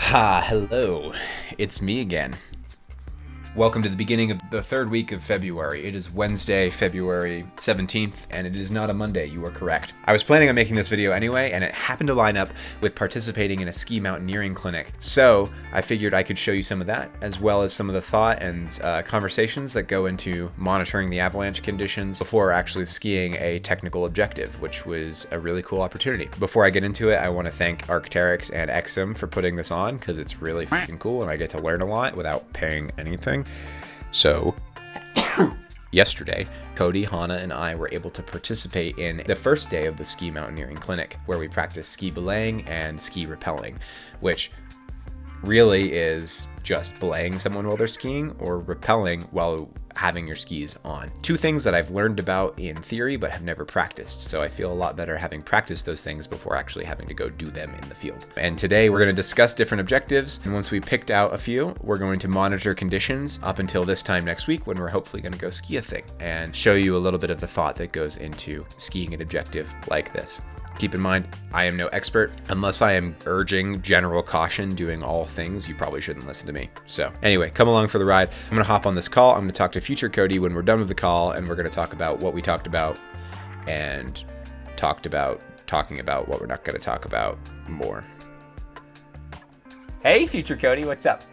Hello. It's me again. Welcome to the beginning of the third week of February. It is Wednesday, February 17th, and it is not a Monday. You are correct. I was planning on making this video anyway, and it happened to line up with participating in a ski mountaineering clinic. So I figured I could show you some of that, as well as some of the thought and conversations that go into monitoring the avalanche conditions before actually skiing a technical objective, which was a really cool opportunity. Before I get into it, I want to thank Arc'teryx and Exum for putting this on, because it's really fucking cool, and I get to learn a lot without paying anything. So, yesterday, Cody, Hannah, and I were able to participate in the first day of the ski mountaineering clinic, where we practiced ski belaying and ski rappelling, which really is just belaying someone while they're skiing or rappelling while having your skis on. Two things that I've learned about in theory but have never practiced, so I feel a lot better having practiced those things before actually having to go do them in the field. And today we're going to discuss different objectives, and once we picked out a few, we're going to monitor conditions up until this time next week, when we're hopefully going to go ski a thing and show you a little bit of the thought that goes into skiing an objective like this. Keep in mind, I am no expert. Unless I am urging general caution doing all things, you probably shouldn't listen to me. So anyway, come along for the ride. I'm going to hop on this call. I'm going to talk to future Cody when we're done with the call, and we're going to talk about what we talked about and talking about what we're not going to talk about more. Hey, future Cody, what's up?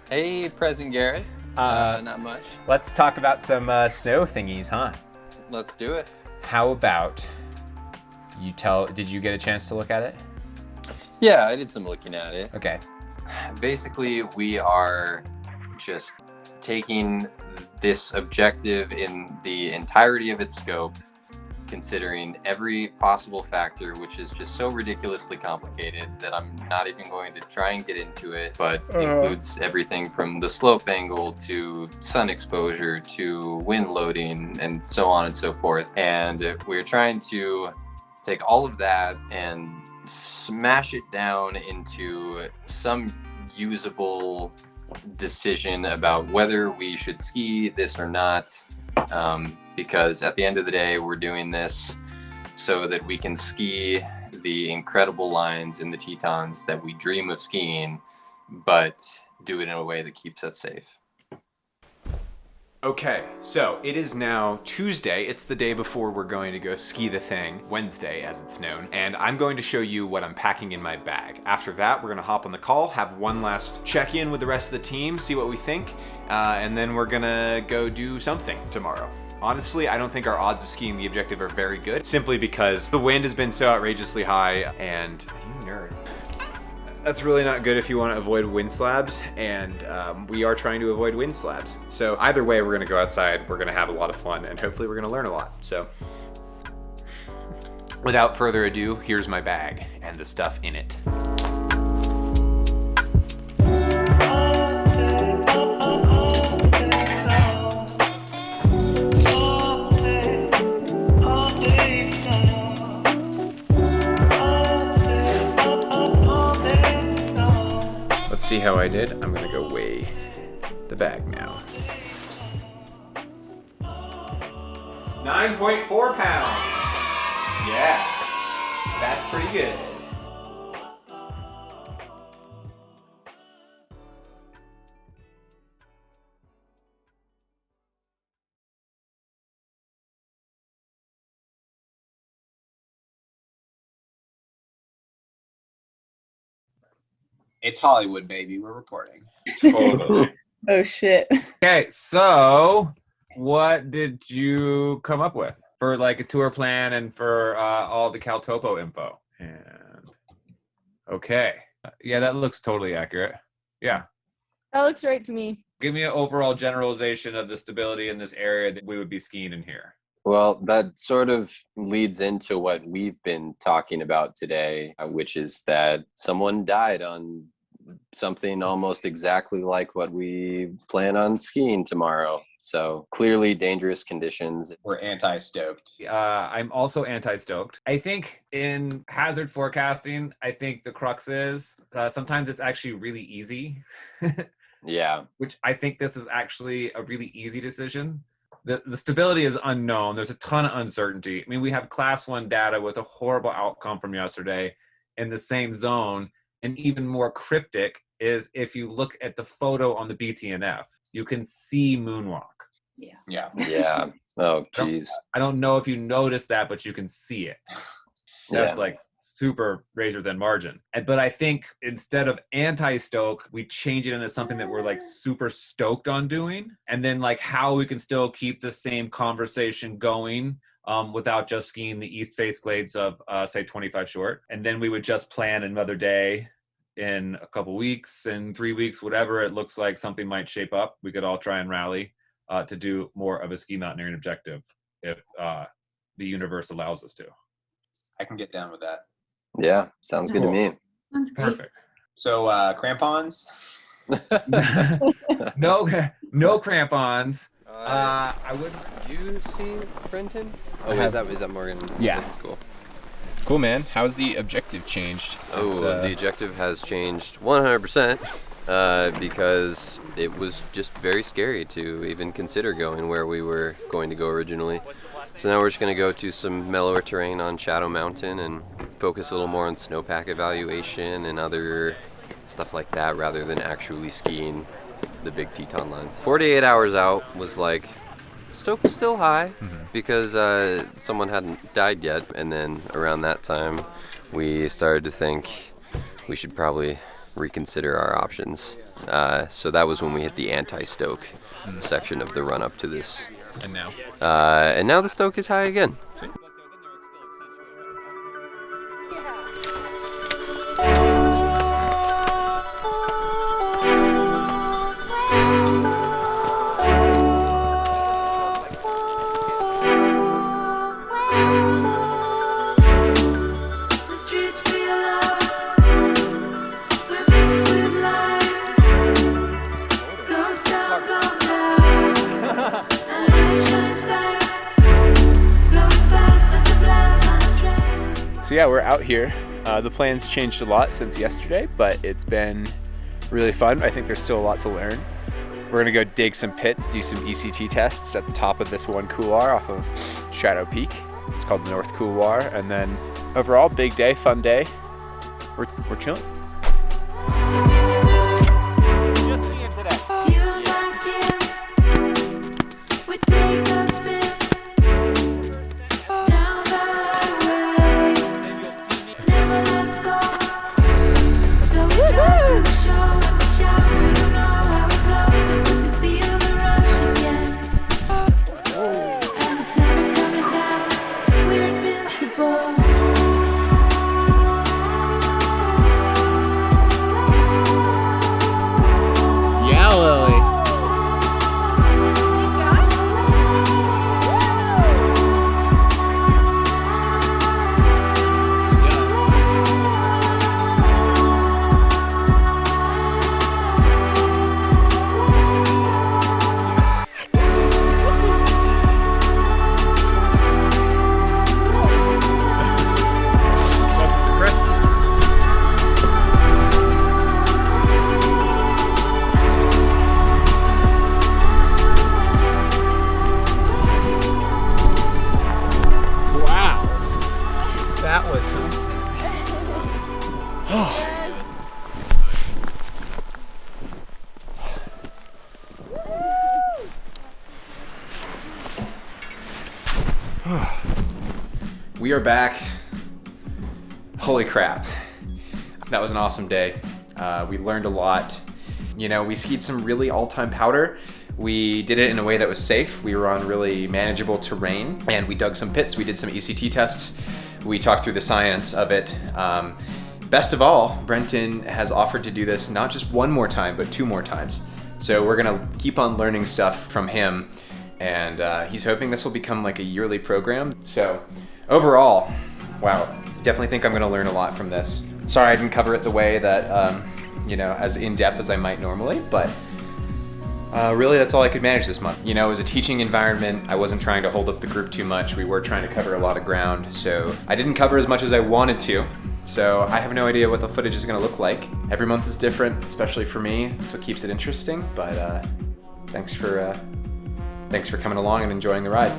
Hey, present Garrett. Not much. Let's talk about some snow thingies, huh? Let's do it. How about did you get a chance to look at it? Yeah, I did some looking at it. Okay. Basically, we are just taking this objective in the entirety of its scope, considering every possible factor, which is just so ridiculously complicated that I'm not even going to try and get into it, but includes everything from the slope angle to sun exposure to wind loading and so on and so forth. And we're trying to take all of that and smash it down into some usable decision about whether we should ski this or not. Because at the end of the day, we're doing this so that we can ski the incredible lines in the Tetons that we dream of skiing, but do it in a way that keeps us safe. Okay, so it is now Tuesday. It's the day before we're going to go ski the thing, Wednesday as it's known, and I'm going to show you what I'm packing in my bag. After that, we're going to hop on the call, have one last check-in with the rest of the team, see what we think, and then we're going to go do something tomorrow. Honestly, I don't think our odds of skiing the objective are very good, simply because the wind has been so outrageously high, and you nerd. That's really not good if you want to avoid wind slabs, and we are trying to avoid wind slabs. So either way, we're going to go outside, we're going to have a lot of fun, and hopefully we're going to learn a lot. So without further ado, here's my bag and the stuff in it. See how I did? I'm gonna go weigh the bag now. 9.4 pounds. Yeah, that's pretty good. It's Hollywood, baby. We're recording. Totally. Oh, shit. Okay, so what did you come up with for like a tour plan and for all the CalTopo info? And okay, yeah, that looks totally accurate. Yeah. That looks right to me. Give me an overall generalization of the stability in this area that we would be skiing in here. Well, that sort of leads into what we've been talking about today, which is that someone died on something almost exactly like what we plan on skiing tomorrow. So clearly dangerous conditions. We're anti-stoked. I'm also anti-stoked. I think in hazard forecasting, I think the crux is sometimes it's actually really easy. Yeah. Which I think this is actually a really easy decision. The stability is unknown. There's a ton of uncertainty. I mean, we have class 1 data with a horrible outcome from yesterday. in the same zone. And even more cryptic is if you look at the photo on the BTNF, you can see moonwalk. Yeah. Yeah. Oh, geez. I don't know if you noticed that, but you can see it. That's Yeah. like super razor thin margin. But I think instead of anti-stoke, we change it into something that we're like super stoked on doing. And then like how we can still keep the same conversation going without just skiing the east face glades of say 25 short. And then we would just plan another day in a couple weeks, in 3 weeks, whatever it looks like something might shape up. We could all try and rally to do more of a ski mountaineering objective if the universe allows us to. I can get down with that. Yeah. Sounds good to me. Sounds great. Perfect. So crampons. No crampons. I wouldn't. You see Brenton? Oh, I is that Morgan? Yeah. Cool. Cool, man. How's the objective changed? Since, The objective has changed 100% because it was just very scary to even consider going where we were going to go originally. So now we're just going to go to some mellower terrain on Shadow Mountain and focus a little more on snowpack evaluation and other stuff like that rather than actually skiing the big Teton lines. 48 hours out was like, stoke was still high because someone hadn't died yet, and then around that time we started to think we should probably reconsider our options. So that was when we hit the anti-stoke section of the run-up to this. And now? And now the stoke is high again. Sweet. So yeah, we're out here. The plan's changed a lot since yesterday, but it's been really fun. I think there's still a lot to learn. We're gonna go dig some pits, do some ECT tests at the top of this one couloir off of Shadow Peak. It's called the North Couloir, and then overall, big day, fun day. We're chilling. We are back. Holy crap. That was an awesome day. We learned a lot. You know, we skied some really all-time powder. We did it in a way that was safe. We were on really manageable terrain, and we dug some pits. We did some ECT tests. We talked through the science of it. Best of all, Brenton has offered to do this not just one more time, but 2 more times. So we're gonna keep on learning stuff from him, and he's hoping this will become like a yearly program. So overall, wow, definitely think I'm gonna learn a lot from this. Sorry I didn't cover it the way that, you know, as in-depth as I might normally, but really that's all I could manage this month. You know, it was a teaching environment. I wasn't trying to hold up the group too much. We were trying to cover a lot of ground, so I didn't cover as much as I wanted to. So I have no idea what the footage is gonna look like. Every month is different, especially for me. That's what keeps it interesting, but thanks for coming along and enjoying the ride.